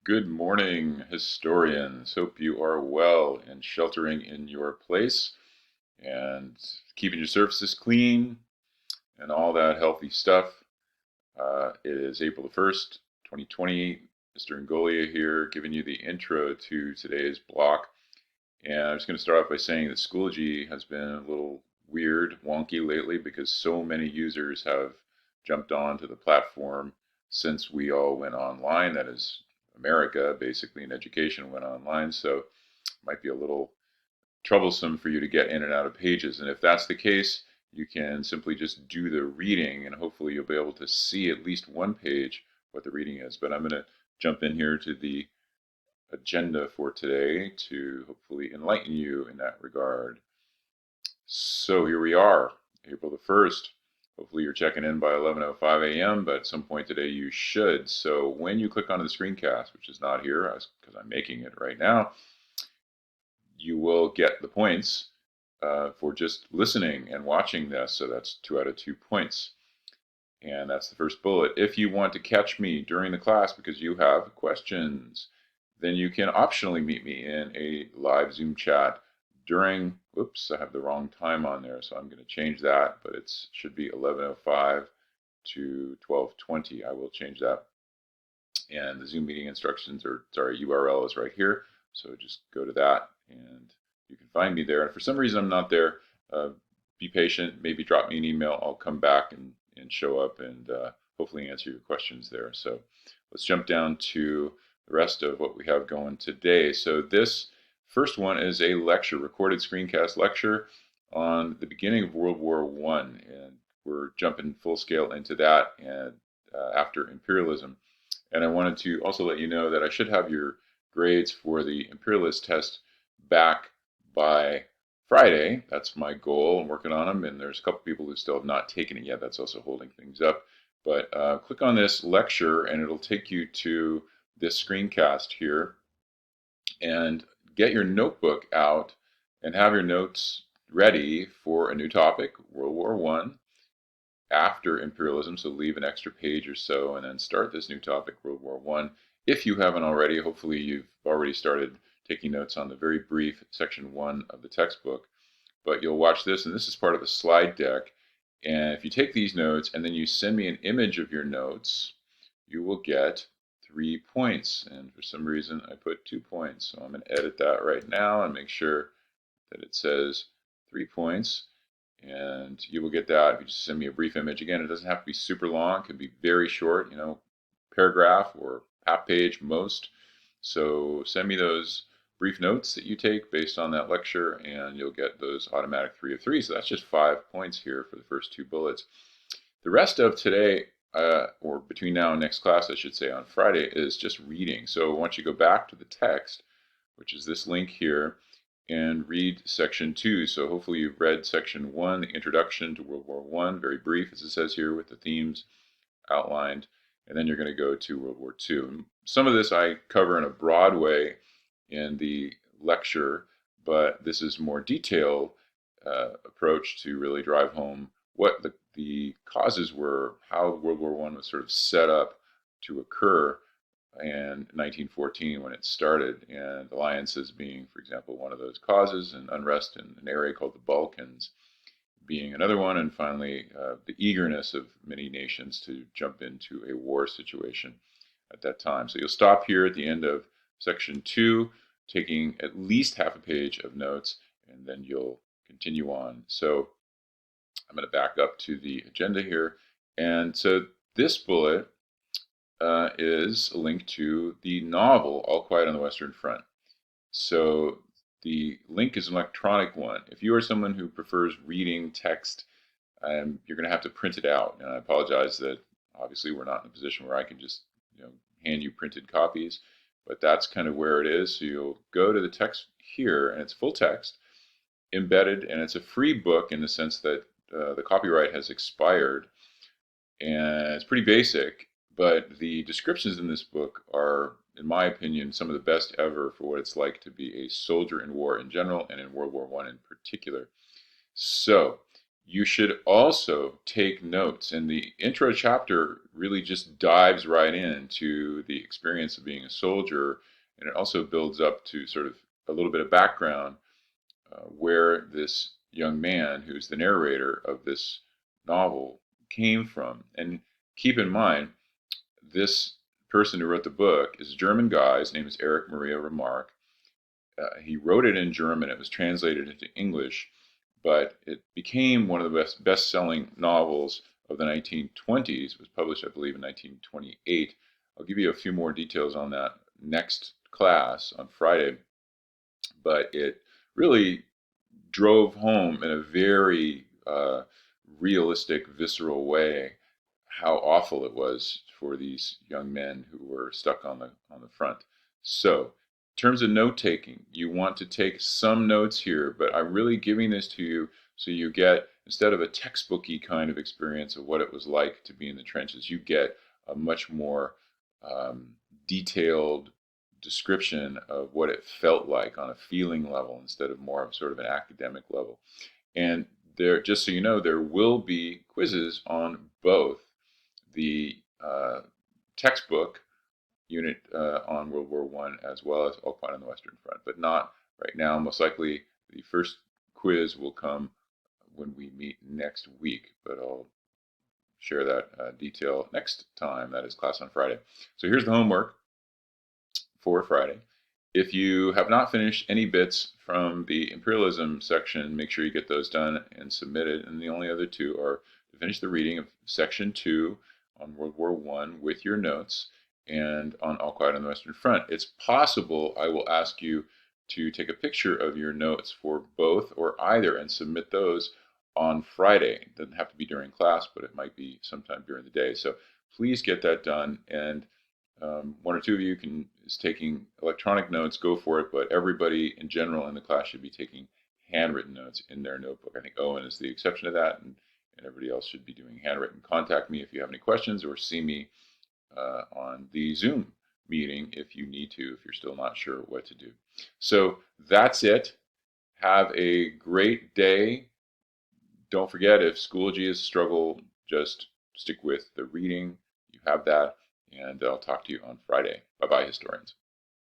Good morning, historians. Hope you are well and sheltering in your place and keeping your surfaces clean and all that healthy stuff. It is April the 1st, 2020. Mr. Ngolia here, giving you the intro to today's block. And I'm just going to start off by saying that Schoology has been a little weird, wonky lately because so many users have jumped onto the platform since we all went online. That is, America, basically, in education went online. So it might be a little troublesome for you to get in and out of pages. And if that's the case, you can simply just do the reading, and hopefully you'll be able to see at least one page what the reading is. But I'm going to jump in here to the agenda for today to hopefully enlighten you in that regard. So here we are, April the 1st. Hopefully you're checking in by 11:05 a.m., but at some point today you should. So when you click onto the screencast, which is not here because I'm making it right now, you will get the points for just listening and watching this. So that's 2 out of 2 points. And that's the first bullet. If you want to catch me during the class because you have questions, then you can optionally meet me in a live Zoom chat during, whoops, I have the wrong time on there, so I'm going to change that, but it should be 11:05 to 12:20. I will change that. And the Zoom meeting instructions, or sorry, URL is right here. So just go to that and you can find me there. And if for some reason I'm not there, be patient, maybe drop me an email. I'll come back and show up and hopefully answer your questions there. So let's jump down to the rest of what we have going today. So this first one is a lecture, recorded screencast lecture on the beginning of World War I. And we're jumping full scale into that and after imperialism. And I wanted to also let you know that I should have your grades for the imperialist test back by Friday. That's my goal. I'm working on them, and there's a couple people who still have not taken it yet. That's also holding things up. But click on this lecture, and it'll take you to this screencast here. And get your notebook out and have your notes ready for a new topic, World War I after imperialism, so leave an extra page or so and then start this new topic, World War I. If you haven't already, hopefully you've already started taking notes on the very brief section 1 of the textbook. But you'll watch this, and this is part of a slide deck. And if you take these notes and then you send me an image of your notes, you will get 3 points. And for some reason, I put 2 points. So I'm going to edit that right now and make sure that it says 3 points. And you will get that if you just send me a brief image. Again, it doesn't have to be super long. It can be very short, paragraph or half page most. So send me those brief notes that you take based on that lecture, and you'll get those automatic 3 of 3. So that's just 5 points here for the first 2 bullets. The rest of today, or between now and next class, I should say, on Friday, is just reading. So once you go back to the text, which is this link here, and read section 2. So hopefully you've read section 1, the introduction to World War I, very brief as it says here with the themes outlined, and then you're going to go to World War II. And some of this I cover in a broad way in the lecture, but this is more detailed approach to really drive home what the causes were, how World War I was sort of set up to occur in 1914 when it started, and alliances being, for example, one of those causes, and unrest in an area called the Balkans being another one, and finally the eagerness of many nations to jump into a war situation at that time. So you'll stop here at the end of section 2, taking at least half a page of notes, and then you'll continue on. So I'm going to back up to the agenda here. And so this bullet is a link to the novel All Quiet on the Western Front. So the link is an electronic one. If you are someone who prefers reading text, you're going to have to print it out. And I apologize that obviously we're not in a position where I can just hand you printed copies, but that's kind of where it is. So you'll go to the text here, and it's full text embedded, and it's a free book in the sense that the copyright has expired, and it's pretty basic. But the descriptions in this book are, in my opinion, some of the best ever for what it's like to be a soldier in war in general and in World War I in particular. So You should also take notes. And the intro chapter really just dives right into the experience of being a soldier. And it also builds up to sort of a little bit of background where this young man, who's the narrator of this novel, came from. And keep in mind, this person who wrote the book is a German guy. His name is Erich Maria Remarque. He wrote it in German. It was translated into English, but it became one of the best-selling novels of the 1920s. It was published, I believe, in 1928. I'll give you a few more details on that next class on Friday, but it really drove home in a very realistic, visceral way how awful it was for these young men who were stuck on the front. So, in terms of note taking, you want to take some notes here, but I'm really giving this to you so you get, instead of a textbooky kind of experience of what it was like to be in the trenches, you get a much more um, detailed description of what it felt like on a feeling level instead of more of sort of an academic level. And there, just so you know, there will be quizzes on both the textbook unit on World War One as well as All Quiet on the Western Front, but not right now. Most likely, the first quiz will come when we meet next week, but I'll share that detail next time. That is class on Friday. So here's the homework for Friday. If you have not finished any bits from the imperialism section, make sure you get those done and submitted. And the only other two are to finish the reading of section 2 on World War I with your notes and on All Quiet on the Western Front. It's possible I will ask you to take a picture of your notes for both or either and submit those on Friday. It doesn't have to be during class, but it might be sometime during the day. So please get that done. And one or two of you is taking electronic notes, go for it. But everybody in general in the class should be taking handwritten notes in their notebook. I think Owen is the exception to that, and everybody else should be doing handwritten. Contact me if you have any questions, or see me on the Zoom meeting if you need to, if you're still not sure what to do. So that's it. Have a great day. Don't forget, if Schoology is a struggle, just stick with the reading. You have that. And I'll talk to you on Friday. Bye-bye, historians.